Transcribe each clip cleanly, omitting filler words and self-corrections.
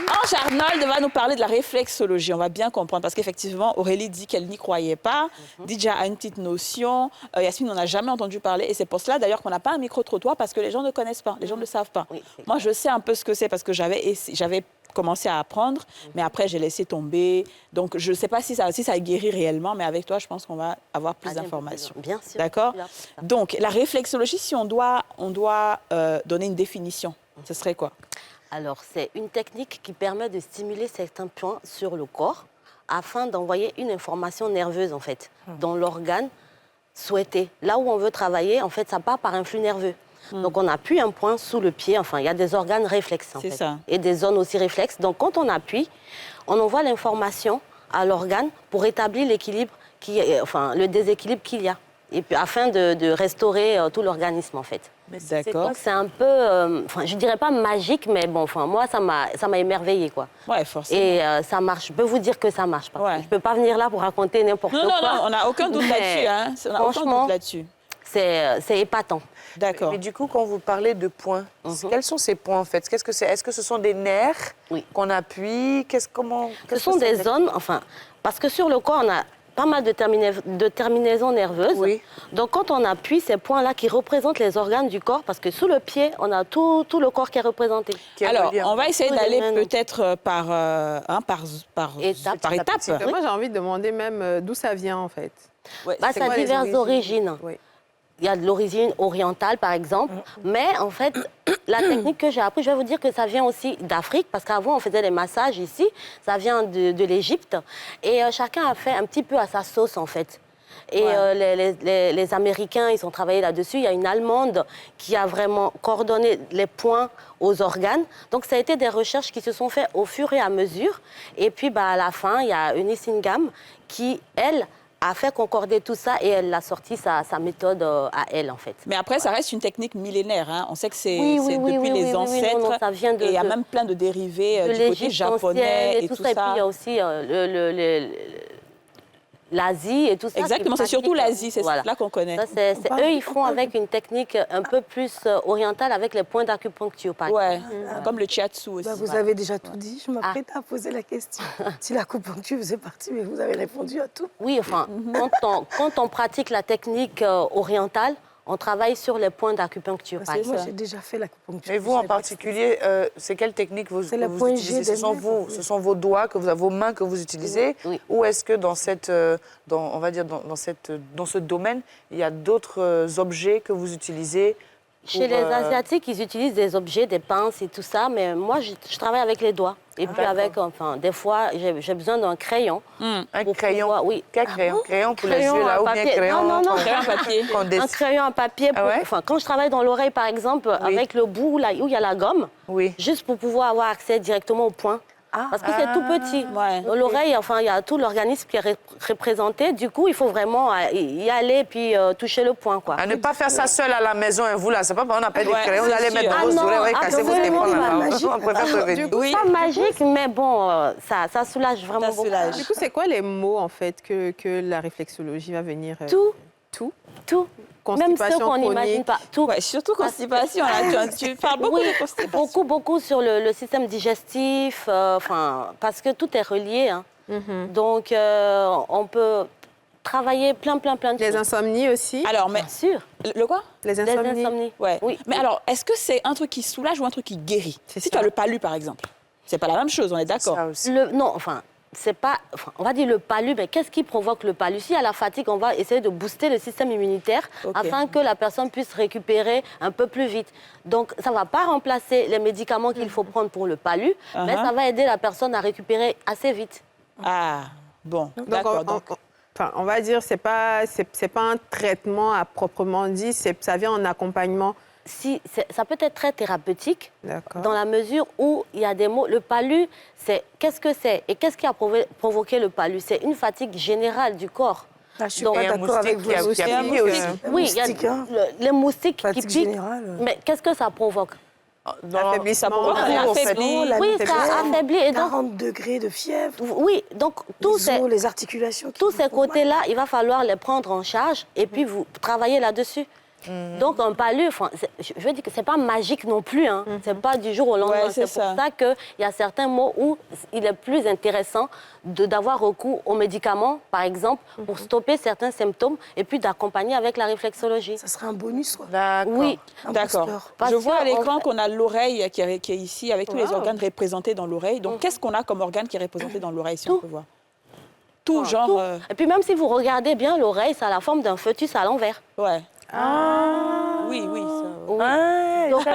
Ange Arnold va nous parler de la réflexologie. On va bien comprendre parce qu'effectivement, Aurélie dit qu'elle n'y croyait pas. Didja a une petite notion. Yasmine, on n'a jamais entendu parler. Et c'est pour cela d'ailleurs qu'on n'a pas un micro-trottoir parce que les gens ne connaissent pas, les gens ne savent pas. Oui, Moi, je sais un peu ce que c'est parce que j'avais commencé à apprendre, mais après, j'ai laissé tomber. Donc, je ne sais pas si ça guérit réellement, mais avec toi, je pense qu'on va avoir plus d'informations. Bien sûr. D'accord? Donc, la réflexologie, si on doit donner une définition, ce serait quoi? Alors, c'est une technique qui permet de stimuler certains points sur le corps afin d'envoyer une information nerveuse, en fait, dans l'organe souhaité. Là où on veut travailler, en fait, ça part par un flux nerveux. Donc, on appuie un point sous le pied. Enfin, il y a des organes réflexes, en fait. C'est ça. Et des zones aussi réflexes. Donc, quand on appuie, on envoie l'information à l'organe pour établir l'équilibre, le déséquilibre qu'il y a. Et puis, afin de restaurer tout l'organisme, en fait. D'accord. C'est un peu, je dirais pas magique, mais bon, moi, ça m'a émerveillée, quoi. Ouais, forcément. Et ça marche. Je peux vous dire que ça marche. Je peux pas venir là pour raconter n'importe quoi. Non, on n'a aucun doute là-dessus. Hein. Franchement, c'est épatant. D'accord. Mais du coup, quand vous parlez de points, quels sont ces points, en fait? Qu'est-ce que c'est? Est-ce que ce sont des nerfs qu'on appuie? Ce sont des zones, parce que sur le corps, on a pas mal de terminaisons nerveuses. Oui. Donc, quand on appuie ces points-là qui représentent les organes du corps, parce que sous le pied, on a tout le corps qui est représenté. Alors, on va essayer d'aller peut-être par étapes. Moi, j'ai envie de demander même d'où ça vient, en fait. Ça a diverses origines. Oui. Il y a de l'origine orientale, par exemple. Mais en fait, la technique que j'ai apprise, je vais vous dire que ça vient aussi d'Afrique, parce qu'avant, on faisait des massages ici. Ça vient de l'Égypte. Et chacun a fait un petit peu à sa sauce, en fait. Et les Américains, ils ont travaillé là-dessus. Il y a une Allemande qui a vraiment coordonné les points aux organes. Donc, ça a été des recherches qui se sont faites au fur et à mesure. Et puis, à la fin, il y a Eunice Ingham qui, elle, a fait concorder tout ça et elle a sorti sa méthode à elle, en fait. Mais après, ça reste une technique millénaire. Hein. On sait que c'est depuis les ancêtres. Non, ça vient et il y a même plein de dérivés du côté japonais et tout ça. Et puis, il y a aussi l'Asie et tout ça. Exactement, c'est surtout l'Asie, c'est là qu'on connaît. Eux, ils font avec une technique un peu plus orientale, avec les points d'acupuncture, par exemple. Comme le shiatsu aussi. Vous avez déjà tout dit, je m'apprête à poser la question. Si l'acupuncture faisait partie, mais vous avez répondu à tout. Oui, quand on pratique la technique orientale, on travaille sur les points d'acupuncture, par exemple. Moi, j'ai déjà fait l'acupuncture. Et vous, en particulier, c'est quelle technique vous utilisez? Ce sont vos doigts, vos mains que vous utilisez? Ou est-ce que dans ce domaine, il y a d'autres objets que vous utilisez? Chez les Asiatiques, ils utilisent des objets, des pinces et tout ça, mais moi, je travaille avec les doigts. Et puis des fois, j'ai besoin d'un crayon. Un crayon? Oui. Quel crayon? Crayon pour les yeux, là, ou bien crayon? Non, crayon à papier. Un crayon à papier. Quand je travaille dans l'oreille, par exemple, avec le bout là, où il y a la gomme, juste pour pouvoir avoir accès directement au point. Parce que c'est tout petit. Dans l'oreille, il y a tout l'organisme qui est représenté. Du coup, il faut vraiment y aller puis toucher le point, quoi. À ne pas faire ça seul à la maison, et vous, là, c'est pas on appelle des crayons, vous allez mettre dans vos oreilles, casser vos éponges. On préfère prévenir. C'est pas magique, mais bon, ça soulage vraiment beaucoup. Du coup, c'est quoi les mots, en fait, que la réflexologie va venir... Tout. Même ceux qu'on n'imagine pas. Tout. Surtout constipation. Là, tu parles beaucoup de constipation. Beaucoup sur le système digestif, parce que tout est relié. Hein. Donc, on peut travailler plein de choses. Les insomnies aussi? Alors, mais... Bien sûr. Le quoi? Les insomnies. Ouais. Oui. Mais alors, est-ce que c'est un truc qui soulage ou un truc qui guérit? Si tu as le palu, par exemple, c'est pas la même chose, on est d'accord? C'est pas, on va dire le palu, mais qu'est-ce qui provoque le palu? Si à la fatigue, on va essayer de booster le système immunitaire afin que la personne puisse récupérer un peu plus vite. Donc, ça ne va pas remplacer les médicaments qu'il faut prendre pour le palu, mais ça va aider la personne à récupérer assez vite. Ah, bon, d'accord. On va dire c'est pas un traitement à proprement dit, ça vient en accompagnement. Si, ça peut être très thérapeutique, dans la mesure où il y a des mots. Le palu, qu'est-ce que c'est? Et qu'est-ce qui a provoqué le palu? C'est une fatigue générale du corps. Je suis pas d'accord avec vous. Oui, il y a les moustiques qui piquent. Mais qu'est-ce que ça provoque? L'affaiblissement. Oui, ça affaiblit. Et donc, 40 degrés de fièvre. Oui, donc les articulations. Tous ces côtés-là, il va falloir les prendre en charge et puis vous travailler là-dessus. Donc, un palu, je veux dire que c'est pas magique non plus. Hein. C'est pas du jour au lendemain. Ouais, c'est pour ça qu'il y a certains mots où il est plus intéressant d'avoir recours aux médicaments, par exemple, pour stopper certains symptômes et puis d'accompagner avec la réflexologie. Ça serait un bonus, quoi. D'accord. Oui. D'accord. Je vois à l'écran qu'on a l'oreille qui est ici, avec tous les organes représentés dans l'oreille. Donc, qu'est-ce qu'on a comme organe qui est représenté dans l'oreille, si on peut voir? Tout, genre... Tout. Et puis même si vous regardez bien, l'oreille, ça a la forme d'un fœtus à l'envers. Ouais. Oui, oui. Ça... Oui. Donc,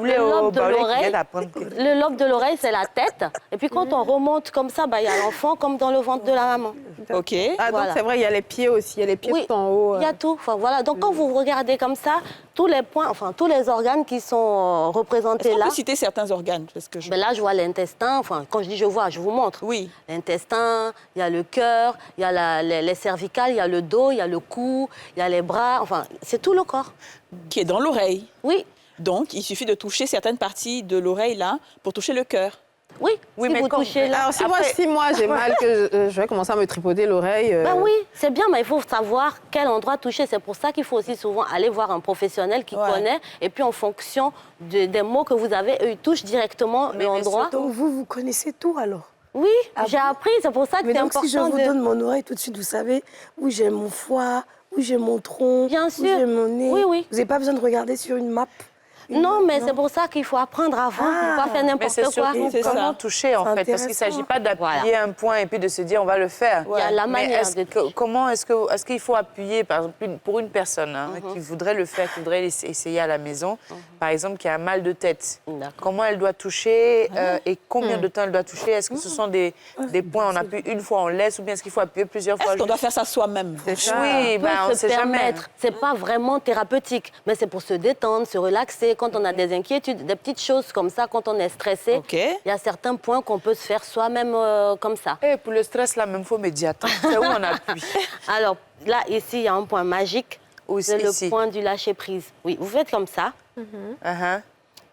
le lobe de l'oreille, c'est la tête. Et puis quand on remonte comme ça, il y a l'enfant comme dans le ventre de la maman. OK. Ah, donc c'est vrai, il y a les pieds aussi, il y a les pieds tout en haut. Il y a tout. Voilà. Donc quand vous regardez comme ça, tous les points, tous les organes qui sont représentés là. On peut citer certains organes parce que là, je vois l'intestin. Quand je dis je vois, je vous montre. Oui. L'intestin, il y a le cœur, il y a les cervicales, il y a le dos, il y a le cou, il y a les bras. C'est tout le corps. Qui est dans l'oreille. Oui. Donc, il suffit de toucher certaines parties de l'oreille là pour toucher le cœur. Oui, oui, si mais vous touchez là. Alors, si moi j'ai mal, que je vais commencer à me tripoter l'oreille. Oui, c'est bien, mais il faut savoir quel endroit toucher. C'est pour ça qu'il faut aussi souvent aller voir un professionnel qui connaît. Et puis, en fonction des mots que vous avez, eux, ils touchent directement l'endroit. Donc, vous connaissez tout alors? Oui, j'ai appris. C'est pour ça que c'est important. Mais donc, si je vous donne mon oreille tout de suite, vous savez où j'ai mon foie, où j'ai mon tronc, bien sûr. où j'ai mon nez. Oui, oui. Vous n'avez pas besoin de regarder sur une map. Non, mais c'est pour ça qu'il faut apprendre avant, ne pas faire n'importe quoi. C'est comment toucher, en fait, parce qu'il ne s'agit pas d'appuyer un point et puis de se dire on va le faire. Il y a la manière Comment est-ce qu'il faut appuyer, par exemple, pour une personne qui voudrait le faire, qui voudrait essayer à la maison, par exemple, qui a un mal de tête, comment elle doit toucher et combien de temps elle doit toucher? Est-ce que ce sont des points, on appuie une fois, on laisse, ou bien est-ce qu'il faut appuyer plusieurs fois? Est-ce qu'on doit faire ça soi-même? Oui, on ne sait jamais. C'est pas vraiment thérapeutique, mais c'est pour se détendre, se relaxer. Quand on a des inquiétudes, des petites choses comme ça, quand on est stressé, il y a certains points qu'on peut se faire soi-même comme ça. Et pour le stress, là, même, il faut médiateur. C'est où on appuie? Alors, là, ici, il y a un point magique. C'est le point du lâcher-prise. Oui, vous faites comme ça.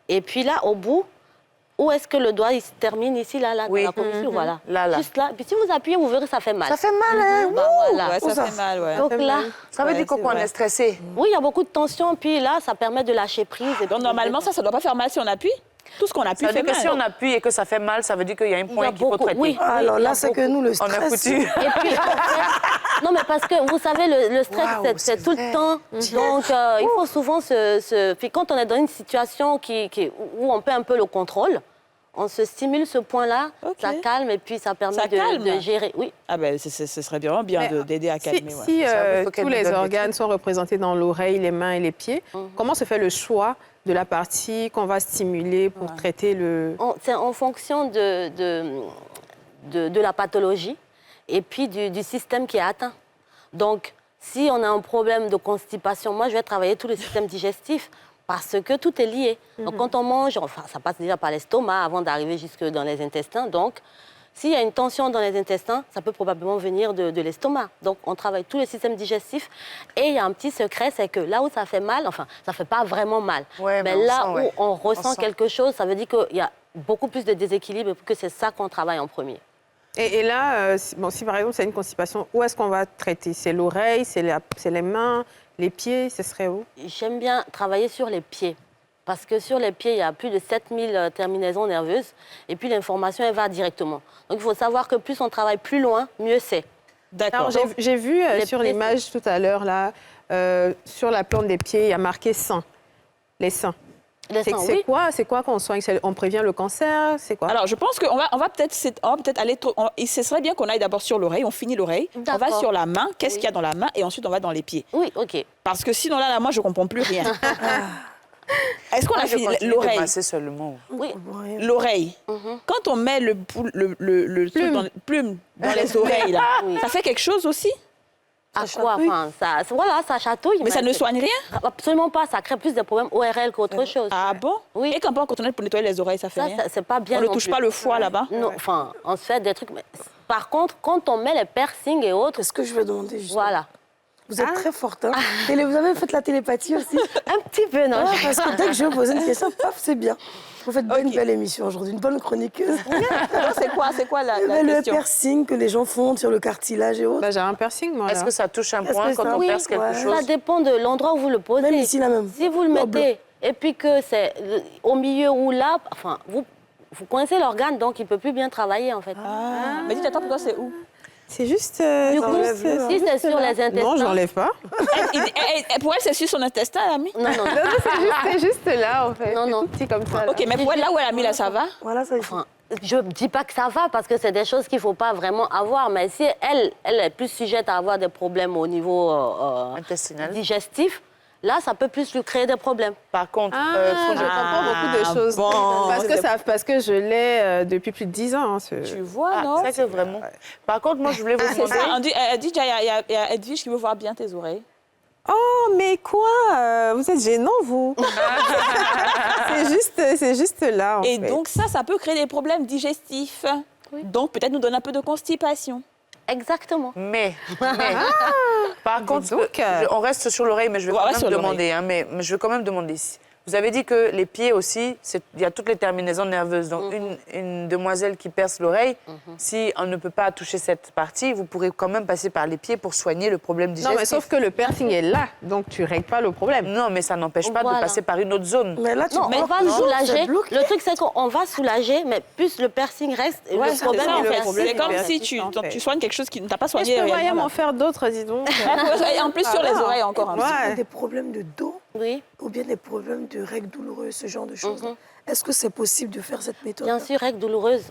Et puis là, au bout, où est-ce que le doigt il se termine ici, là, dans la commissure, voilà. Là. Juste là. Puis si vous appuyez, vous verrez, ça fait mal. Ça fait mal, hein? Voilà. Ouais, ça fait mal, ouais. Donc là... Ça veut dire qu'on est stressé? Oui, il y a beaucoup de tension, puis là, ça permet de lâcher prise. Donc normalement, ça ne doit pas faire mal si on appuie? Tout ce qu'on appuie fait mal. Si on appuie et que ça fait mal, ça veut dire qu'il y a un point qu'il faut traiter. Oui, alors là, c'est que nous, le stress... On a foutu. Et puis, non, mais parce que, vous savez, le stress, c'est tout le temps. Donc, il faut souvent Puis quand on est dans une situation où on perd un peu le contrôle, on se stimule ce point-là, ça calme et puis ça permet de gérer. Oui. Ah ben, ce serait vraiment bien d'aider à calmer. Si tous les organes sont représentés dans l'oreille, les mains et les pieds, comment se fait le choix de la partie qu'on va stimuler pour traiter le... C'est en fonction de la pathologie et puis du système qui est atteint. Donc, si on a un problème de constipation, moi, je vais travailler tous les systèmes digestifs parce que tout est lié. Donc, quand on mange, ça passe déjà par l'estomac avant d'arriver jusque dans les intestins. Donc, s'il y a une tension dans les intestins, ça peut probablement venir de l'estomac. Donc, on travaille tous les systèmes digestifs. Et il y a un petit secret, c'est que là où ça fait mal, ça ne fait pas vraiment mal. Ouais, mais là où on ressent quelque chose, ça veut dire qu'il y a beaucoup plus de déséquilibre et que c'est ça qu'on travaille en premier. Et là, si par exemple c'est une constipation, où est-ce qu'on va traiter? C'est l'oreille, c'est les mains, les pieds, ce serait où? J'aime bien travailler sur les pieds. Parce que sur les pieds, il y a plus de 7000 terminaisons nerveuses. Et puis l'information, elle va directement. Donc il faut savoir que plus on travaille plus loin, mieux c'est. D'accord. J'ai vu sur l'image tout à l'heure, là, sur la plante des pieds, il y a marqué sein. Les seins. C'est quoi qu'on soigne? On prévient le cancer? C'est quoi? Alors, je pense qu'on va peut-être aller... Et ce serait bien qu'on aille d'abord sur l'oreille, on finit l'oreille, on va sur la main, qu'est-ce qu'il y a dans la main, et ensuite on va dans les pieds. Oui, OK. Parce que sinon, là moi, je ne comprends plus rien. Est-ce qu'on a fini l'oreille? Oui. L'oreille. Quand on met le plume dans les oreilles, là, ça fait quelque chose aussi? À quoi? Ça chatouille. Mais ça ne soigne rien? Absolument pas. Ça crée plus de problèmes ORL qu'autre chose. Ah bon? Oui. Et quand on est pour nettoyer les oreilles, ça fait rien? C'est pas bien. On ne touche pas le foie là-bas? Non, on se fait des trucs. Mais... Par contre, quand on met les piercings et autres... C'est ce que je veux demander justement. Voilà. Vous êtes très forte. Hein. Vous avez fait la télépathie aussi? Un petit peu, non. Parce que dès que je pose une question, paf, c'est bien. Vous faites une belle émission aujourd'hui, une bonne chroniqueuse. C'est quoi la le question? piercing que les gens font sur le cartilage et autres. Bah, j'ai un piercing, moi. Est-ce que ça touche un point quand on perce quelque chose? Ça dépend de l'endroit où vous le posez. Même ici, là même. Si vous le mettez et puis que c'est au milieu ou là, enfin, vous coincez l'organe, donc il ne peut plus bien travailler, en fait. Mais dites, attends, pour toi, c'est où? C'est juste... Du coup, si c'est sur les intestins... Non, je n'enlève pas. Pour elle, c'est sur son intestin, elle a mis? Non. C'est juste là, en fait. Non. Tout petit comme ça. OK, mais pour elle, là où elle a mis, là, ça va? Voilà, ça ici. Enfin, je ne dis pas que ça va parce que c'est des choses qu'il ne faut pas vraiment avoir. Mais si elle est plus sujette à avoir des problèmes au niveau intestinal, digestif, là, ça peut plus lui créer des problèmes. Par contre, je comprends beaucoup de choses. Parce que je l'ai depuis plus de 10 ans. Tu vois, non? Ça, c'est vraiment... Par contre, moi, je voulais vous demander... Elle dit, il y a Edwige qui veut voir bien tes oreilles. Oh, mais quoi? Vous êtes gênant, vous. C'est juste là, en fait. Et donc, ça peut créer des problèmes digestifs. Oui. Donc, peut-être nous donner un peu de constipation. Exactement. Mais par contre, on reste sur l'oreille, mais je vais quand même demander. Hein, mais je vais quand même demander. Vous avez dit que les pieds aussi, il y a toutes les terminaisons nerveuses. Donc, une demoiselle qui perce l'oreille, si on ne peut pas toucher cette partie, vous pourrez quand même passer par les pieds pour soigner le problème digestif. Non, mais sauf que le piercing est là, donc tu ne règles pas le problème. Non, mais ça n'empêche pas de passer par une autre zone. Mais là, on va soulager. Le truc, c'est qu'on va soulager, mais plus le piercing reste, le problème c'est comme si tu soignes quelque chose qui ne t'a pas soigné. Je peux vraiment faire d'autres, dis donc. En plus, sur les oreilles encore un peu. Des problèmes de dos? Oui. Ou bien des problèmes de règles douloureuses, ce genre de choses. Est-ce que c'est possible de faire cette méthode? Bien sûr, règles douloureuses,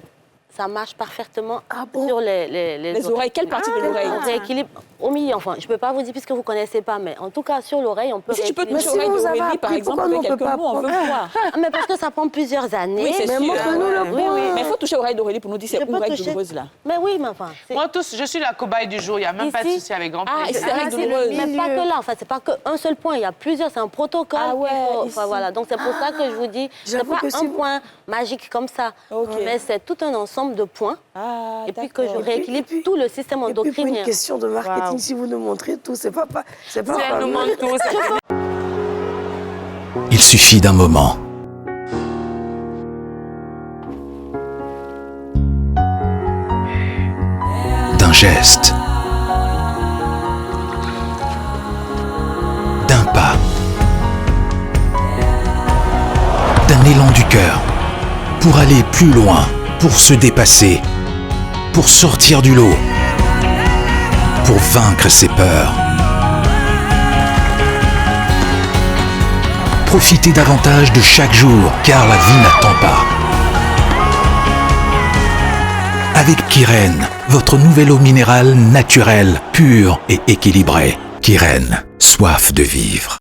ça marche parfaitement sur les oreilles. Quelle partie de l'oreille? On rééquilibre au milieu. Enfin, je ne peux pas vous dire puisque vous ne connaissez pas, mais en tout cas, sur l'oreille, on peut si tu peux rééquilibrer. toucher l'oreille d'Aurélie, par exemple, avec quelques mots, on veut voir. Mais parce que ça prend plusieurs années. Oui, c'est sûr. Montre-nous le point. Mais il faut toucher l'oreille d'Aurélie pour nous dire c'est où règle douloureuse, là. Mais oui, mais enfin... Moi, je suis la cobaye du jour. Il n'y a même pas de souci, avec grand plaisir. Ah, c'est règle douloureuse. Mais pas que là. Enfin, c'est pas qu'un seul point. Il y a plusieurs. C'est un protocole. Ah ouais. Enfin, voilà. Donc, c'est pour ça que je vous dis, c'est pas un point magique comme ça. Mais c'est tout un ensemble de points. Et puis que je rééquilibre tout le système endocrinien. Et puis pour une question de marketing, si vous nous montrez tout, c'est pas nous montre tout. Il suffit d'un moment. D'un geste. D'un pas. D'un élan du cœur. Pour aller plus loin, pour se dépasser, pour sortir du lot, pour vaincre ses peurs. Profitez davantage de chaque jour, car la vie n'attend pas. Avec Kirène, votre nouvelle eau minérale naturelle, pure et équilibrée. Kirène, soif de vivre.